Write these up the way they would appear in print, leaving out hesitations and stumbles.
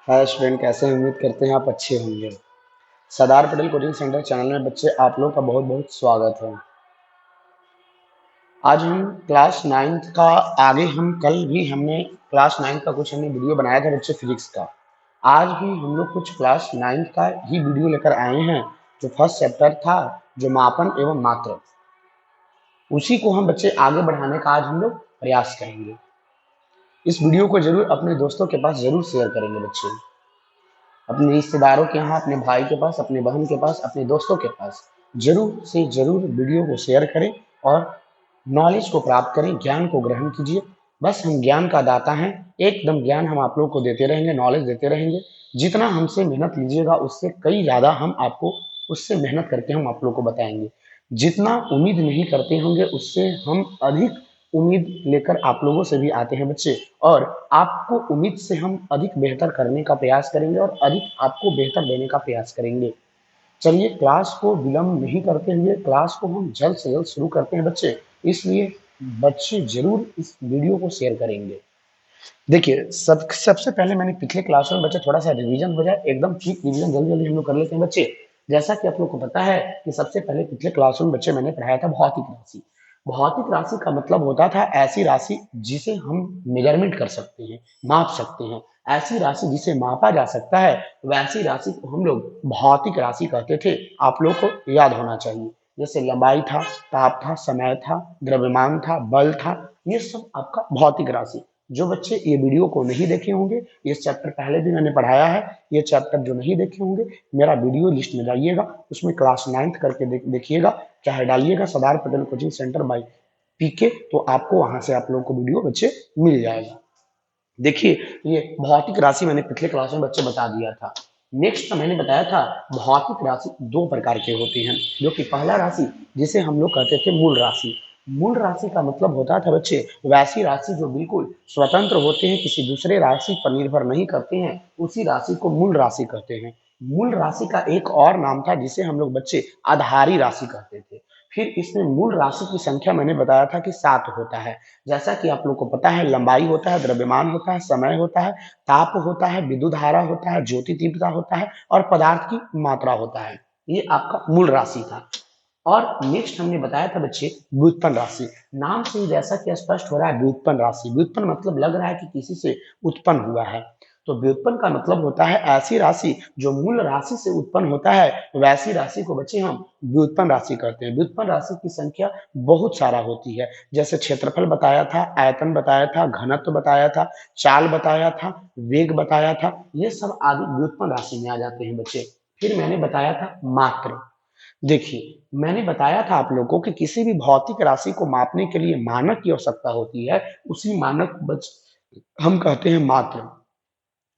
Hi student, कैसे हैं? उम्मीद करते हैं आप अच्छे होंगे। Sardar Patel coaching centre channel में बच्चे आप लोग का बहुत बहुत स्वागत है। आज हम क्लास नाइन्थ का आगे हम कल भी हमने क्लास नाइन्थ का कुछ हमने वीडियो बनाया था बच्चे फिजिक्स का। आज भी हम लोग कुछ क्लास नाइन्थ का ही वीडियो लेकर आए हैं। जो फर्स्ट चैप्टर था, जो मापन एवं मात्रा, उसी को हम बच्चे आगे बढ़ाने का आज हम लोग प्रयास करेंगे। इस वीडियो को जरूर अपने दोस्तों के पास जरूर शेयर करेंगे बच्चे, अपने रिश्तेदारों के यहाँ, अपने भाई के पास, अपने बहन के पास, अपने दोस्तों के पास जरूर से जरूर वीडियो को शेयर करें और नॉलेज को प्राप्त करें, ज्ञान को ग्रहण कीजिए। बस हम ज्ञान का दाता हैं, एकदम ज्ञान हम आप लोग को देते रहेंगे, नॉलेज देते रहेंगे। जितना हमसे मेहनत लीजिएगा उससे कई ज़्यादा हम आपको उससे मेहनत करके हम आप लोग को बताएंगे। जितना उम्मीद नहीं करते होंगे उससे हम अधिक उम्मीद लेकर आप लोगों से भी आते हैं बच्चे, और आपको उम्मीद से हम अधिक बेहतर करने का प्रयास करेंगे और अधिक आपको बेहतर देने का प्रयास करेंगे। चलिए क्लास को विलंब नहीं करते हुए क्लास को हम जल्द से जल्द शुरू करते हैं बच्चे। इसलिए बच्चे जरूर इस वीडियो को शेयर करेंगे। देखिए, सबसे पहले मैंने पिछले क्लास में बच्चे थोड़ा सा रिवीजन हो जाए, एकदम क्विक रिवीजन जल्दी जल्दी हम लोग कर लेते हैं बच्चे। जैसा कि आप लोग को पता है कि सबसे पहले पिछले क्लास में बच्चे मैंने पढ़ाया था भौतिक राशि। भौतिक राशि का मतलब होता था ऐसी राशि जिसे हम मेजरमेंट कर सकते हैं, माप सकते हैं। ऐसी राशि जिसे मापा जा सकता है, वैसी राशि को हम लोग भौतिक राशि कहते थे। आप लोग को याद होना चाहिए, जैसे लंबाई था, ताप था, समय था, द्रव्यमान था, बल था, ये सब आपका भौतिक राशि। जो बच्चे ये वीडियो को नहीं देखे होंगे, ये चैप्टर पहले भी मैंने पढ़ाया है, ये चैप्टर जो नहीं देखे होंगे मेरा वीडियो लिस्ट में जाइएगा, उसमें क्लास नाइन्थ करके देखिएगा, चाहे डालिएगा Sardar Patel coaching centre by पीके, तो आपको वहां से आप लोगों को वीडियो बच्चे मिल जाएगा। देखिए, ये भौतिक राशि मैंने पिछले क्लास में बच्चे बता दिया था। नेक्स्ट मैंने बताया था भौतिक राशि दो प्रकार के होते हैं, जो कि पहला राशि जिसे हम लोग कहते थे मूल राशि। मूल राशि का मतलब होता था बच्चे वैसी राशि जो बिल्कुल स्वतंत्र होते हैं, किसी दूसरे राशि पर निर्भर नहीं करते हैं, उसी राशि को मूल राशि कहते हैं। मूल राशि का एक और नाम था जिसे हम लोग बच्चे आधारी राशि कहते थे। फिर इसमें मूल राशि की संख्या मैंने बताया था कि 7 होता है। जैसा कि आप लोग को पता है, लंबाई होता है, द्रव्यमान होता है, समय होता है, ताप होता है, विद्युत धारा होता है, ज्योति तीव्रता होता है और पदार्थ की मात्रा होता है। ये आपका मूल राशि था। और नेक्स्ट हमने बताया था बच्चे व्युत्पन्न राशि। नाम से ही जैसा कि स्पष्ट हो रहा है, व्युत्पन्न राशि, व्युत्पन्न मतलब लग रहा है कि किसी से उत्पन्न हुआ है। तो व्युत्पन्न का मतलब होता है ऐसी राशि जो मूल राशि से उत्पन्न होता है, वैसी राशि को बच्चे हम व्युत्पन्न राशि कहते हैं। व्युत्पन्न राशि की संख्या बहुत सारा होती है, जैसे क्षेत्रफल बताया था, आयतन बताया था, घनत्व बताया था, चाल बताया था, वेग बताया था, ये सब आदि व्युत्पन्न राशि में आ जाते हैं बच्चे। फिर मैंने बताया था मात्रा। देखिए, मैंने बताया था आप लोगों को कि किसी भी भौतिक राशि को मापने के लिए मानक की आवश्यकता होती है, उसी मानक को हम कहते हैं मात्रा,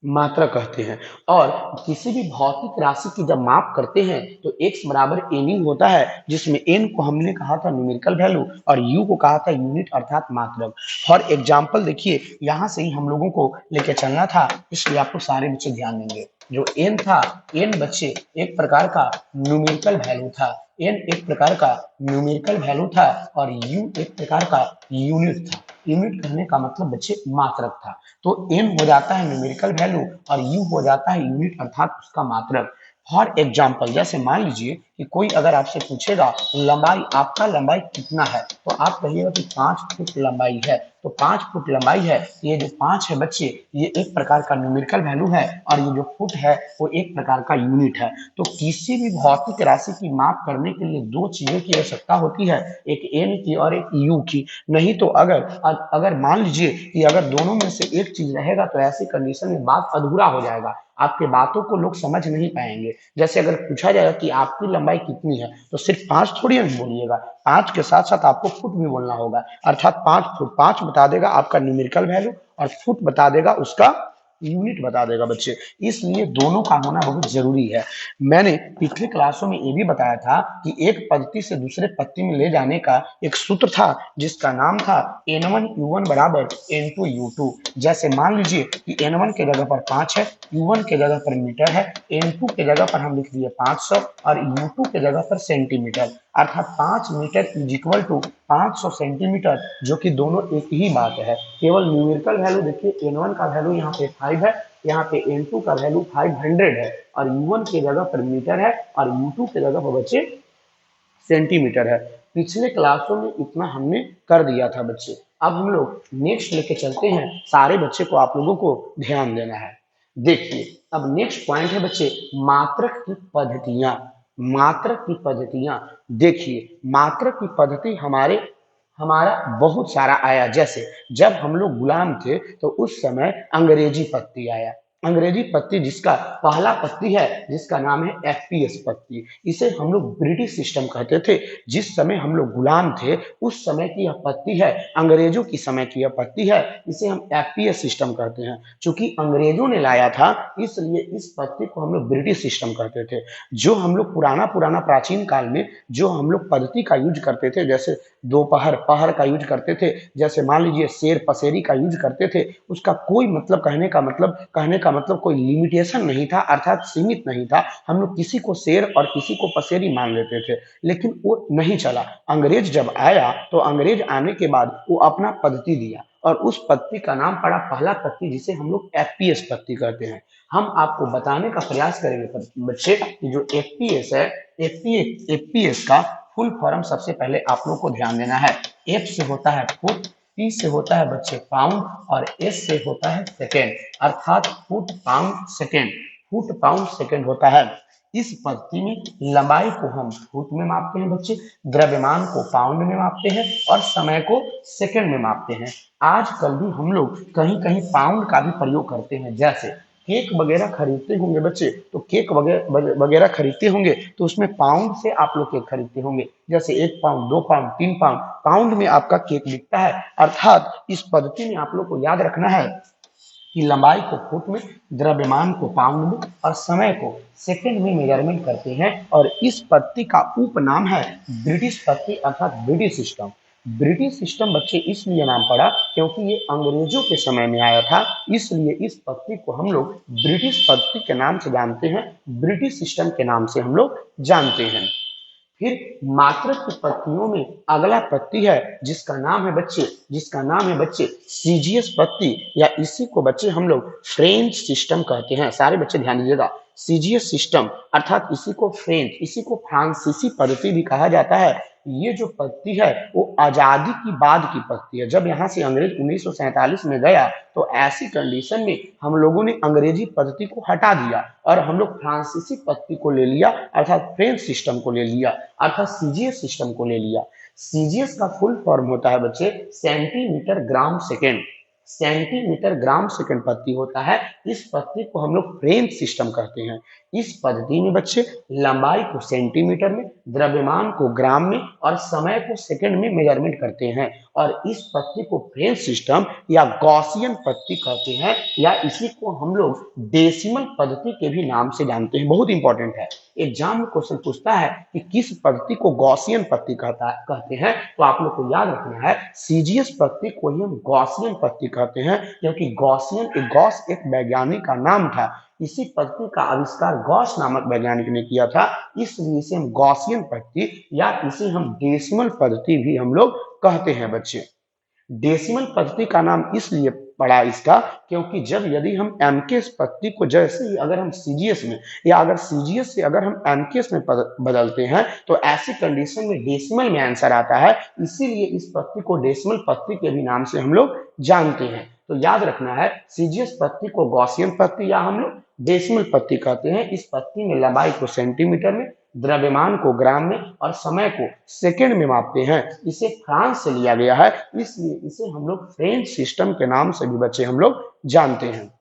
मात्रा कहते हैं। और किसी भी भौतिक राशि की जब माप करते हैं तो x बराबर एन ही होता है, जिसमें n को हमने कहा था न्यूमेरिकल वैल्यू और u को कहा था यूनिट अर्थात मात्रक। फॉर एग्जाम्पल देखिए, यहाँ से ही हम लोगों को लेके चलना था, इसलिए आपको सारे बच्चे ध्यान देंगे। जो n था, n बच्चे एक प्रकार का न्यूमेरिकल वैल्यू था, n एक प्रकार का न्यूमेरिकल वैल्यू था और u एक प्रकार का यूनिट था। यूनिट कहने का मतलब बच्चे मात्रक था। तो m हो जाता है न्यूमेरिकल वैल्यू और u हो जाता है यूनिट अर्थात उसका मात्रक। फॉर एग्जाम्पल, जैसे मान लीजिए कि कोई अगर आपसे पूछेगा लंबाई, आपका लंबाई कितना है, तो आप कहिएगा कि 5 फुट लंबाई है। तो 5 फुट लंबाई है, ये जो 5 है बच्चे, ये एक प्रकार का न्यूमेरिकल वैल्यू है और ये जो फुट है वो एक प्रकार का यूनिट है। तो किसी भी भौतिक राशि की माप करने के लिए दो चीजों की आवश्यकता होती है, एक n की और एक u की। नहीं तो अगर अगर मान लीजिए कि अगर दोनों में से एक चीज रहेगा तो ऐसी कंडीशन में बात अधूरा हो जाएगा, आपके बातों को लोग समझ नहीं पाएंगे। जैसे अगर पूछा जाएगा कि आपकी लंबाई कितनी है, तो सिर्फ 5 थोड़ी नहीं बोलिएगा, 5 के साथ साथ आपको फुट भी बोलना होगा, अर्थात 5 फुट, 5 बता देगा आपका न्यूमेरिकल वैल्यू और फुट बता देगा उसका यूनिट बता देगा बच्चे। इसलिए दोनों का होना बहुत जरूरी है। मैंने पिछले क्लासों में ये भी बताया था कि एक पद्धति से दूसरे पद्धति में ले जाने का एक सूत्र था जिसका नाम था n1 u1 बराबर n2 u2। जैसे मान लीजिए कि n1 के जगह पर 5 है, u1 के जगह पर मीटर है, n2 के जगह पर हम लिख दिए 500 और u2 के जगह पर सेंटीमीटर, अर्थात 5 metre is equal to 500 centimetre, जो कि दोनों एक ही बात है। केवल न्यूमेरिकल वैल्यू देखिए, n1 का वैल्यू यहाँ पे 5 है, यहाँ पे N2 का वैल्यू 500 है और U1 की जगह पर मीटर है और U2 की जगह पर बच्चे सेंटीमीटर है। पिछले क्लासों में इतना हमने कर दिया था बच्चे। अब हम लोग नेक्स्ट लेके चलते हैं, सारे बच्चे को आप लोगों को ध्यान देना है। देखिए अब नेक्स्ट पॉइंट है बच्चे मात्रक की पद्धतियां। मात्रक की पद्धतियां, देखिए मात्रक की पद्धति हमारा बहुत सारा आया। जैसे जब हम लोग गुलाम थे तो उस समय अंग्रेजी पत्ती आया। अंग्रेजी पत्ती जिसका पहला पत्ती है जिसका नाम है एफपीएस पत्ती, इसे हम लोग ब्रिटिश सिस्टम कहते थे। जिस समय हम लोग गुलाम थे उस समय की यह पत्ती है, अंग्रेजों की समय की यह पत्ती है, इसे हम एफपीएस सिस्टम कहते हैं। चूंकि अंग्रेजों ने लाया था इसलिए इस पत्ती को हम लोग ब्रिटिश सिस्टम कहते थे। जो हम लोग पुराना पुराना प्राचीन काल में जो हम लोग पद्धति का यूज करते थे, जैसे दोपहर पहर का यूज करते थे, जैसे मान लीजिए शेर पसेरी का यूज करते थे, उसका कोई मतलब कहने का मतलब कोई लिमिटेशन नहीं था, अर्थात सीमित नहीं था। हम लोग किसी को शेर और किसी को पसेरी मान लेते थे, लेकिन वो नहीं चला। अंग्रेज जब आया तो अंग्रेज आने के बाद वो अपना पद्धति दिया और उस पद्धति का नाम पड़ा पहला पद्धति, जिसे हम लोग एफपीएस पद्धति कहते हैं। हम आपको बताने का प्रयास करेंगे बच्चे कि जो एफपीएस है, एफपीएस का फुल फॉर्म सबसे पहले आप लोग को ध्यान देना है। एफ से होता है फुट, पी से होता है बच्चे पाउंड और एस से होता है सेकेंड, अर्थात foot pound second. Foot pound second होता है। इस पद्धति में लंबाई को हम फुट में मापते हैं बच्चे, द्रव्यमान को पाउंड में मापते हैं और समय को सेकेंड में मापते हैं। आजकल भी हम लोग कहीं कहीं पाउंड का भी प्रयोग करते हैं। जैसे केक वगैरह खरीदते होंगे बच्चे, तो केक वगैरह खरीदते होंगे तो उसमें पाउंड से आप लोग केक खरीदते होंगे। जैसे 1 पाउंड, 2 पाउंड, 3 पाउंड, पाउंड में आपका केक बिकता है। अर्थात इस पद्धति में आप लोग को याद रखना है कि लंबाई को फुट में, द्रव्यमान को पाउंड में और समय को सेकंड में मेजरमेंट करते हैं। और इस पद्धति का उपनाम है ब्रिटिश पद्धति, अर्थात ब्रिटिश सिस्टम। ब्रिटिश सिस्टम बच्चे इसलिए नाम पड़ा क्योंकि ये अंग्रेजों के समय में आया था, इसलिए इस पद्धति को हम लोग ब्रिटिश पद्धति के नाम से जानते हैं, ब्रिटिश सिस्टम के नाम से हम लोग जानते हैं। फिर मात्रक की पत्तियों में अगला पत्ती है जिसका नाम है बच्चे सीजीएस पत्ती, या इसी को बच्चे हम लोग फ्रेंच सिस्टम कहते हैं। सारे बच्चे ध्यान दीजिएगा, सीजीएस सिस्टम अर्थात इसी को फ्रांसीसी पद्धति भी कहा जाता है। ये जो पद्धति है वो आजादी की बाद की पद्धति है। जब यहाँ से अंग्रेज 1947 में गया तो ऐसी कंडीशन में हम लोगों ने अंग्रेजी पद्धति को हटा दिया और हम लोग फ्रांसीसी पद्धति को ले लिया, अर्थात फ्रेंच सिस्टम को ले लिया, अर्थात सीजीएस सिस्टम को ले लिया। सीजीएस का फुल फॉर्म होता है बच्चे centimetre gram second. Centimetre gram second पद्धति होता है। इस पद्धति को हम लोग फ्रेंच सिस्टम कहते हैं। इस पद्धति में बच्चे लंबाई को सेंटीमीटर में, द्रव्यमान को ग्राम में और समय को सेकंड में मेजरमेंट करते हैं। और इस पद्धति को फ्रेंच सिस्टम या गॉसियन पद्धति कहते हैं, या इसी को हम लोग डेसिमल पद्धति के भी नाम से जानते हैं। बहुत इंपॉर्टेंट है, एग्जाम में क्वेश्चन पूछता है कि किस पद्धति को गॉसियन पद्धति कहते हैं, तो आप लोग को याद रखना है सीजीएस पद्धति को ही हम गॉसियन पद्धति कहते हैं, क्योंकि गॉस एक वैज्ञानिक का नाम था। इसी पद्धति का आविष्कार गॉस नामक वैज्ञानिक ने किया था, इसलिए इसे हम गॉसियन पद्धति या इसे हम डेसिमल पद्धति भी हम लोग कहते हैं बच्चे। डेसिमल पद्धति का नाम इसलिए पड़ा इसका क्योंकि यदि हम एमकेएस पद्धति को जैसे ही अगर हम सीजीएस में या अगर सीजीएस से अगर हम एमकेएस में बदलते हैं तो ऐसी कंडीशन में डेसिमल में आंसर आता है, इसीलिए इस पद्धति को डेसिमल पद्धति के भी नाम से हम लोग जानते हैं। तो याद रखना है सीजीएस पद्धति को गॉसियन पद्धति या हम लोग डेसिमल पद्धति कहते हैं। इस पद्धति में लंबाई को सेंटीमीटर में, द्रव्यमान को ग्राम में और समय को सेकंड में मापते हैं। इसे फ्रांस से लिया गया है, इसलिए इसे हम लोग फ्रेंच सिस्टम के नाम से भी बच्चे हम लोग जानते हैं।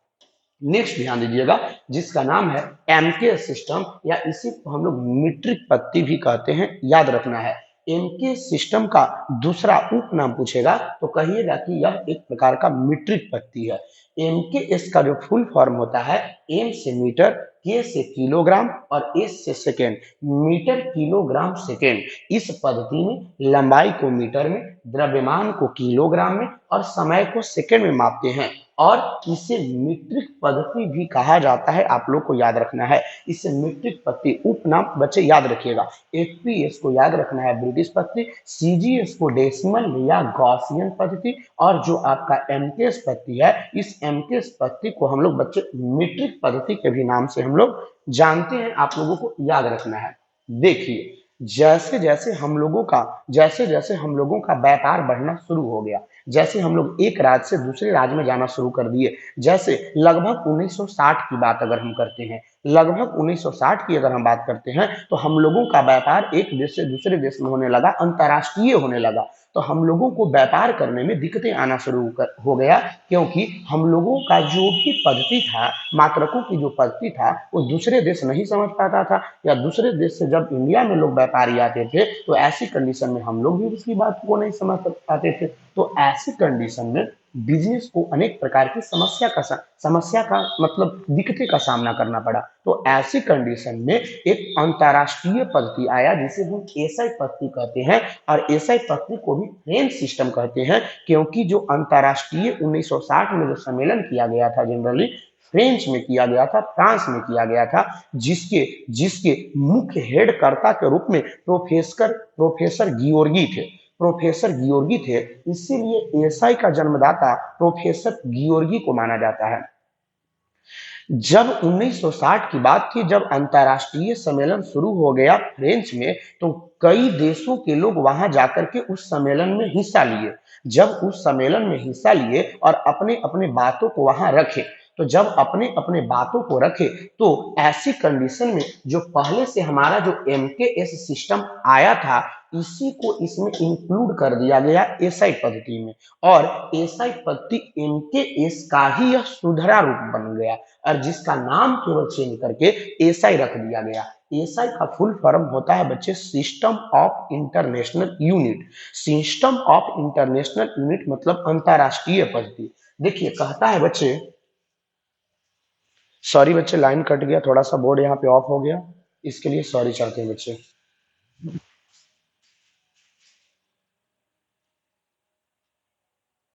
नेक्स्ट ध्यान दीजिएगा जिसका नाम है एमकेएस सिस्टम, या इसी को हम लोग मीट्रिक पद्धति भी कहते हैं। याद रखना है एमकेएस सिस्टम का दूसरा उपनाम पूछेगा तो कहिएगा कि यह एक प्रकार का मीट्रिक पद्धति है। एमकेएस का जो फुल फॉर्म होता है एम से मीटर, के से किलोग्राम और एस से सेकेंड, मीटर किलोग्राम सेकेंड। इस पद्धति में लंबाई को मीटर में, द्रव्यमान को किलोग्राम में और समय को सेकंड में मापते हैं और इसे मीट्रिक पद्धति भी कहा जाता है। आप लोग को याद रखना है इसे मीट्रिक पद्धति, उपनाम बच्चे याद रखिएगा। एफपीएस को याद रखना है ब्रिटिश पद्धति, सीजीएस को डेसिमल या गॉसियन पद्धति, और जो आपका एमकेएस पद्धति है, इस एमकेएस पद्धति को हम लोग बच्चे मीट्रिक पद्धति के भी नाम से हम लोग जानते हैं। आप लोगों को याद रखना है। देखिए जैसे जैसे हम लोगों का व्यापार बढ़ना शुरू हो गया, जैसे हम लोग एक राज्य से दूसरे राज्य में जाना शुरू कर दिए, जैसे लगभग 1960 की बात अगर हम करते हैं, लगभग 1960 की अगर हम बात करते हैं, तो हम लोगों का व्यापार एक देश से दूसरे देश में होने लगा, अंतर्राष्ट्रीय होने लगा। तो हम लोगों को व्यापार करने में दिक्कतें आना शुरू हो गया, क्योंकि हम लोगों का जो भी पद्धति था, मात्रकों की जो पद्धति था, वो दूसरे देश नहीं समझ पाता था, या दूसरे देश से जब इंडिया में लोग व्यापारी आते थे तो ऐसी कंडीशन में हम लोग भी उसकी बात को नहीं समझ पाते थे। तो ऐसी कंडीशन में बिजनेस को अनेक प्रकार की समस्या का मतलब दिक्कतें का सामना करना पड़ा। तो ऐसी कंडीशन में एक अंतर्राष्ट्रीय पद्धति आया जिसे हम एसआई पद्धति कहते हैं, और एसआई पद्धति को भी फ्रेंच सिस्टम कहते हैं, क्योंकि जो अंतर्राष्ट्रीय 1960 में जो सम्मेलन किया गया था, जनरली फ्रेंच में किया गया था, फ्रांस में किया गया था, जिसके जिसके मुख्य हेडकर्ता के रूप में प्रोफेसर गियोर्गी थे। इसीलिए एसआई का जन्मदाता प्रोफेसर गियोर्गी को माना जाता है। जब 1960 की बात थी, जब अंतर्राष्ट्रीय सम्मेलन शुरू हो गया फ्रेंच में, तो कई देशों के लोग वहां जाकर के उस सम्मेलन में हिस्सा लिए। जब उस सम्मेलन में हिस्सा लिए और अपने अपने बातों को वहां रखे, तो जब अपने अपने बातों को रखे, तो ऐसी कंडीशन में जो पहले से हमारा जो एमकेएस सिस्टम आया था, इसी को इसमें इंक्लूड कर दिया गया एसआई पद्धति में, और एसआई पद्धति एमकेएस का ही यह सुधरा रूप बन गया, और जिसका नाम केवल चेंज करके एसआई रख दिया गया। एसआई का फुल फॉर्म होता है बच्चे system of international unit. System of international unit मतलब अंतरराष्ट्रीय पद्धति। देखिए कहता है बच्चे, सॉरी बच्चे लाइन कट गया, थोड़ा सा बोर्ड यहाँ पे ऑफ हो गया, इसके लिए सॉरी चाहते हैं बच्चे।